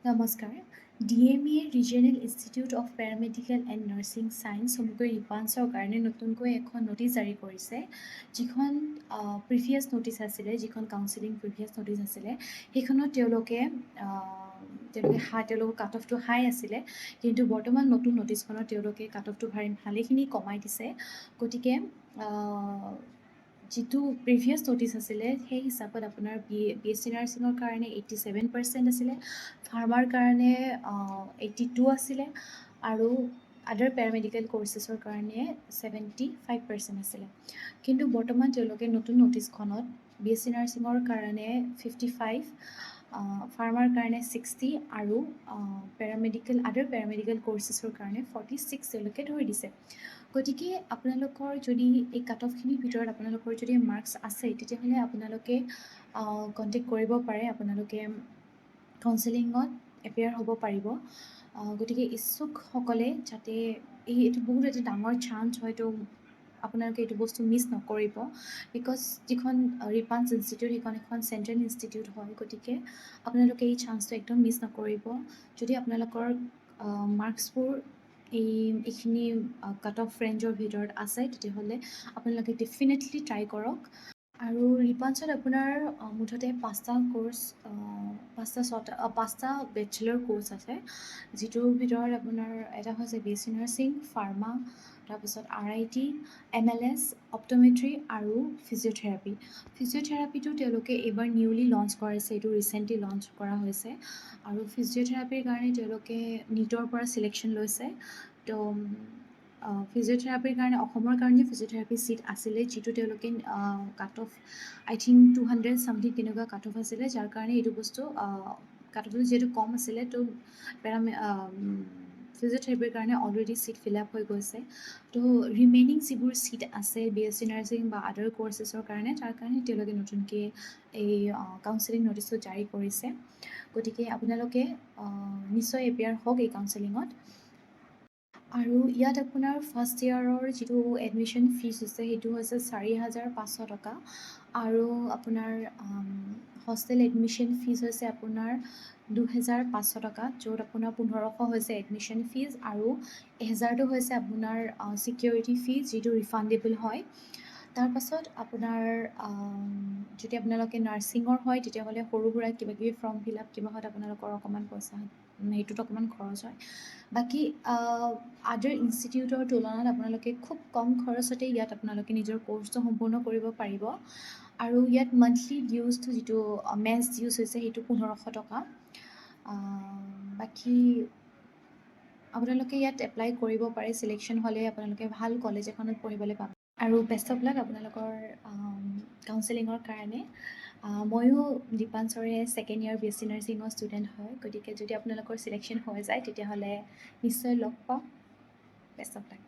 নমস্কাৰ। DME regional institute of paramedical and nursing science চমুকৈ ৰিপাঞ্চৰ কাৰণে নতুনকৈ এখন নটিচ জাৰি কৰিছে, যিখন প্ৰিভিয়াছ নটিচ আছিলে, যিখন কাউন্সেলিং প্ৰিভিয়াছ নটিচ আছিলে, সেইখনত তেওঁলোকে কাট অফটো হাই আছিলে, কিন্তু বৰ্তমান নতুন নটিচখনত তেওঁলোকে কাট অফটো ভালেখিনি কমাই দিছে। গতিকে যিটো প্ৰিভিয়াছ নটিচ আছিলে সেই হিচাপত আপোনাৰ BSc নাৰ্ছিঙৰ কাৰণে 87% আছিলে, ফাৰ্মাৰ কাৰণে 82 আছিলে, আৰু আদাৰ পেৰামেডিকেল কৰ্চেছৰ কাৰণে 75% আছিলে। কিন্তু বৰ্তমান তেওঁলোকে নতুন নটিচখনত BSc নাৰ্ছিঙৰ কাৰণে 55, ফাৰ্মাৰ কাৰণে 60 আৰু আদাৰ পেৰামেডিকেল কৰ্চেছৰ কাৰণে 46 তেওঁলোকে ধৰি দিছে। গতিকে আপোনালোকৰ যদি এই কাট অফখিনিৰ ভিতৰত আপোনালোকৰ যদি মাৰ্কছ আছে, তেতিয়াহ'লে আপোনালোকে কণ্টেক্ট কৰিব পাৰে, আপোনালোকে কাউন্সেলিঙত এপিয়াৰ হ'ব পাৰিব। গতিকে ইচ্ছুকসকলে যাতে এইটো বহুত এটা ডাঙৰ চান্স হয়তো, আপোনালোকে এইটো বস্তু মিছ নকৰিব, বিকজ যিখন ৰিপাঞ্চ ইনষ্টিটিউট সেইখন এখন চেণ্ট্ৰেল ইনষ্টিটিউট হয়। গতিকে আপোনালোকে এই চান্সটো একদম মিছ নকৰিব। যদি আপোনালোকৰ মাৰ্কছবোৰ এইখিনি কাট অফ ৰেঞ্জৰ ভিতৰত আছে, তেতিয়াহ'লে আপোনালোকে ডেফিনেটলি ট্ৰাই কৰক। আৰু ৰিপাঞ্চত আপোনাৰ মুঠতে 5টা বেচেলৰ কোৰ্চ আছে, যিটোৰ ভিতৰত আপোনাৰ এটা হৈছে BSc নাৰ্ছিং, ফাৰ্মা, তাৰপিছত RIT, MLS, অপ্ট'মেট্ৰি আৰু ফিজিঅ'থেৰাপি। ফিজিঅ'থেৰাপিটো তেওঁলোকে এইবাৰ নিউলি লঞ্চ কৰাইছে, এইটো ৰিচেণ্টলি লঞ্চ কৰা হৈছে, আৰু ফিজিঅ'থেৰাপিৰ কাৰণে তেওঁলোকে NEETৰ পৰা চিলেকশ্যন লৈছে। তো ফিজিঅ'থেৰাপিৰ কাৰণে অসমৰ কাৰণে ফিজিঅ'থেৰাপি ছিট আছিলে, যিটো তেওঁলোকে কাট অফ আই থিংক 200 ছামথিং তেনেকুৱা কাট অফ আছিলে, যাৰ কাৰণে এইটো বস্তু কাট অফটো যিহেতু কম আছিলে, তো ফিজিঅ'থেৰাপিৰ কাৰণে অলৰেডি ছিট ফিল আপ হৈ গৈছে। তো ৰিমেইনিং যিবোৰ ছিট আছে BSc নাৰ্ছিং বা আদাৰ কৰ্চেছৰ কাৰণে, তাৰ কাৰণে তেওঁলোকে নতুনকৈ এই কাউন্সেলিং নটিচটো জাৰি কৰিছে। গতিকে আপোনালোকে নিশ্চয় এপিয়াৰ হওক এই কাউন্সেলিঙত। আৰু ইয়াত আপোনাৰ ফাৰ্ষ্ট ইয়াৰৰ যিটো এডমিশ্যন ফিজ হৈছে, সেইটো হৈছে 4,500 টকা, আৰু আপোনাৰ হোষ্টেল এডমিশ্যন ফিজ হৈছে আপোনাৰ 2,500 টকা, য'ত আপোনাৰ 1,500 হৈছে এডমিশ্যন ফিজ, আৰু 1,000টো হৈছে আপোনাৰ ছিকিউৰিটি ফিজ, যিটো ৰিফাণ্ডেবল হয়। তাৰপাছত আপোনাৰ যদি আপোনালোকে নাৰ্ছিঙৰ হয়, তেতিয়াহ'লে সৰু সুৰা কিবাকিবি ফৰ্ম ফিল আপ কিবাহত আপোনালোকৰ অকণমান পইচা, সেইটোত অকণমান খৰচ হয়। বাকী আদাৰ ইনষ্টিটিউটৰ তুলনাত আপোনালোকে খুব কম খৰচতে ইয়াত আপোনালোকে নিজৰ কৰ্চটো সম্পূৰ্ণ কৰিব পাৰিব। আৰু ইয়াত মান্থলি ডিউজটো যিটো মেছ ডিউজ হৈছে, সেইটো 1,500 টকা। বাকী আপোনালোকে ইয়াত এপ্লাই কৰিব পাৰে, চিলেকশ্যন হ'লে আপোনালোকে ভাল কলেজ এখনত পঢ়িবলৈ পাব। আৰু বেষ্ট অফ লাক আপোনালোকৰ কাউন্সেলিঙৰ কাৰণে। ময়ো ৰিপাঞ্চৰে ছেকেণ্ড ইয়াৰ BSc নাৰ্ছিঙৰ ষ্টুডেণ্ট হয়, গতিকে যদি আপোনালোকৰ চিলেকশ্যন হৈ যায়, তেতিয়াহ'লে নিশ্চয় লগ পাম। Best of luck.